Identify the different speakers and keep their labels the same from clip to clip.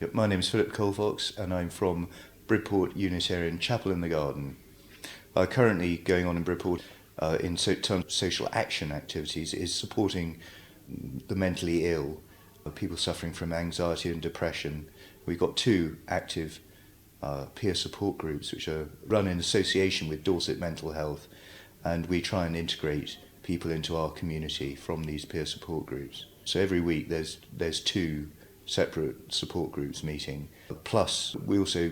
Speaker 1: Yep, my name is Philip Colfox and I'm from Bridport Unitarian Chapel in the Garden. Currently going on in Bridport in terms of social action activities is supporting the mentally ill, people suffering from anxiety and depression. We've got two active peer support groups which are run in association with Dorset Mental Health, and we try and integrate people into our community from these peer support groups. So every week there's two separate support groups meeting. Plus we also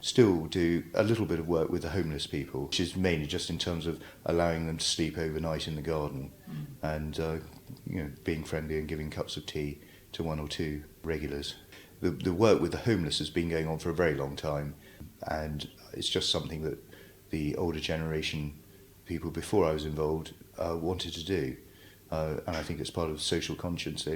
Speaker 1: still do a little bit of work with the homeless people, which is mainly just in terms of allowing them to sleep overnight in the garden and being friendly and giving cups of tea to one or two regulars. The work with the homeless has been going on for a very long time, and it's just something that the older generation people before I was involved wanted to do, and I think it's part of social conscience.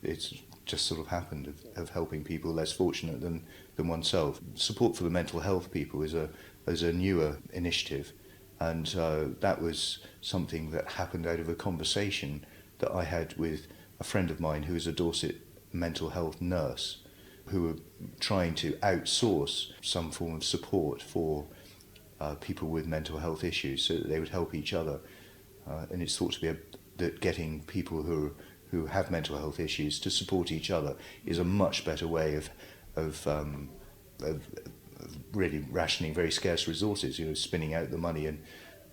Speaker 1: It's just sort of happened of helping people less fortunate than oneself. Support for the mental health people is a newer initiative, and that was something that happened out of a conversation that I had with a friend of mine who is a Dorset mental health nurse, who were trying to outsource some form of support for people with mental health issues so that they would help each other. And it's thought to be that getting people who have mental health issues to support each other is a much better way of really rationing very scarce resources, spinning out the money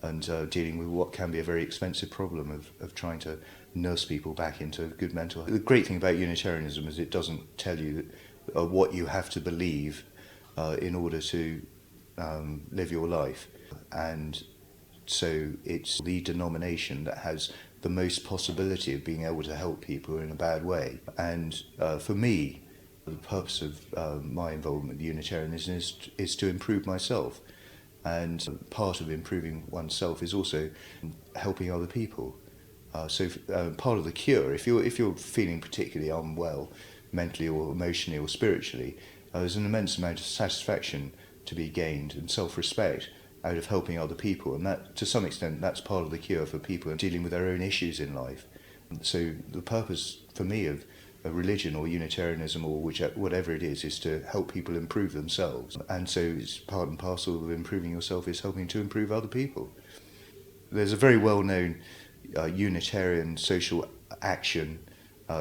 Speaker 1: and dealing with what can be a very expensive problem of trying to nurse people back into good mental health. The great thing about Unitarianism is it doesn't tell you what you have to believe in order to live your life, and so it's the denomination that has the most possibility of being able to help people in a bad way. And for me, the purpose of my involvement with Unitarianism is to improve myself, and part of improving oneself is also helping other people. So part of the cure, if you're feeling particularly unwell, mentally or emotionally or spiritually, there's an immense amount of satisfaction to be gained and self-respect out of helping other people, and that, to some extent, that's part of the cure for people dealing with their own issues in life. So the purpose for me of religion or Unitarianism or whatever it is to help people improve themselves, and so it's part and parcel of improving yourself is helping to improve other people. There's a very well-known Unitarian Social Action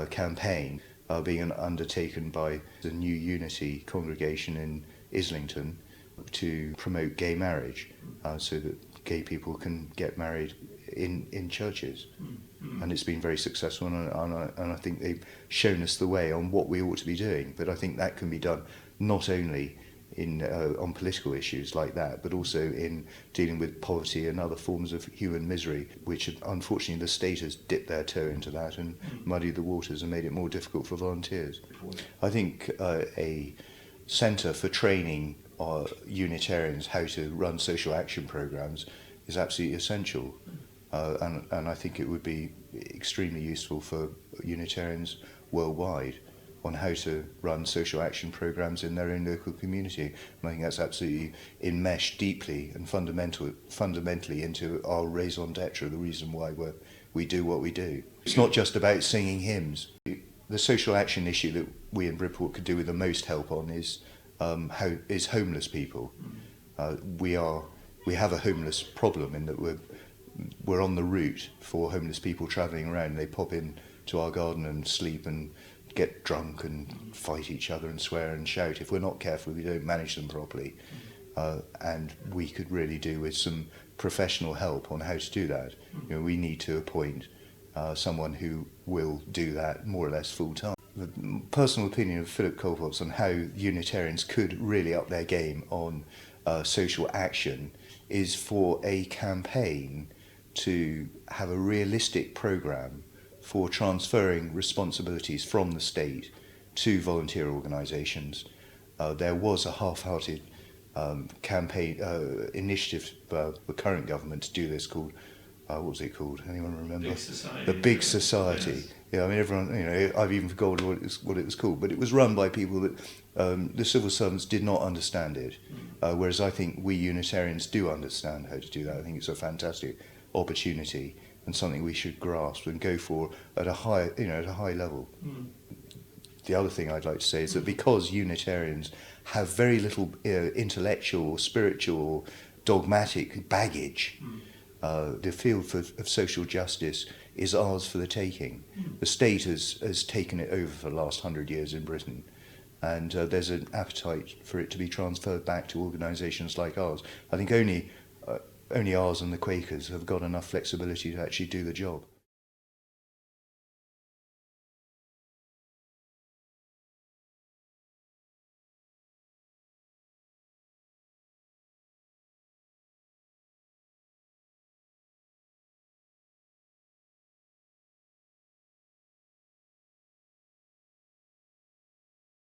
Speaker 1: campaign being undertaken by the New Unity congregation in Islington to promote gay marriage, so that gay people can get married in churches. And it's been very successful, and I think they've shown us the way on what we ought to be doing. But I think that can be done not only on political issues like that, but also in dealing with poverty and other forms of human misery, which unfortunately the state has dipped their toe into that and muddied the waters and made it more difficult for volunteers. I think a centre for training Unitarians how to run social action programs is absolutely essential, and I think it would be extremely useful for Unitarians worldwide on how to run social action programs in their own local community. And I think that's absolutely enmeshed deeply and fundamentally into our raison d'etre, the reason why we do what we do. It's not just about singing hymns. The social action issue that we in Bridport could do with the most help on is homeless people. We have a homeless problem in that we're on the route for homeless people travelling around. They pop in to our garden and sleep and get drunk and fight each other and swear and shout. If we're not careful, we don't manage them properly, and we could really do with some professional help on how to do that. We need to appoint someone who will do that more or less full time. The personal opinion of Philip Colfox on how Unitarians could really up their game on social action is for a campaign to have a realistic programme for transferring responsibilities from the state to volunteer organisations. There was a half-hearted campaign initiative by the current government to do this called, what was it called? Anyone remember?
Speaker 2: Big Society.
Speaker 1: The Big Society.
Speaker 2: Yes.
Speaker 1: Yeah, I mean, everyone, I've even forgotten what it was called, but it was run by people that the civil servants did not understand it, whereas I think we Unitarians do understand how to do that. I think it's a fantastic opportunity and something we should grasp and go for at a high level. the other thing I'd like to say is that because Unitarians have very little intellectual, spiritual, dogmatic baggage, the field of social justice is ours for the taking. The state has taken it over for the last 100 years in Britain, and there's an appetite for it to be transferred back to organisations like ours. I think only ours and the Quakers have got enough flexibility to actually do the job.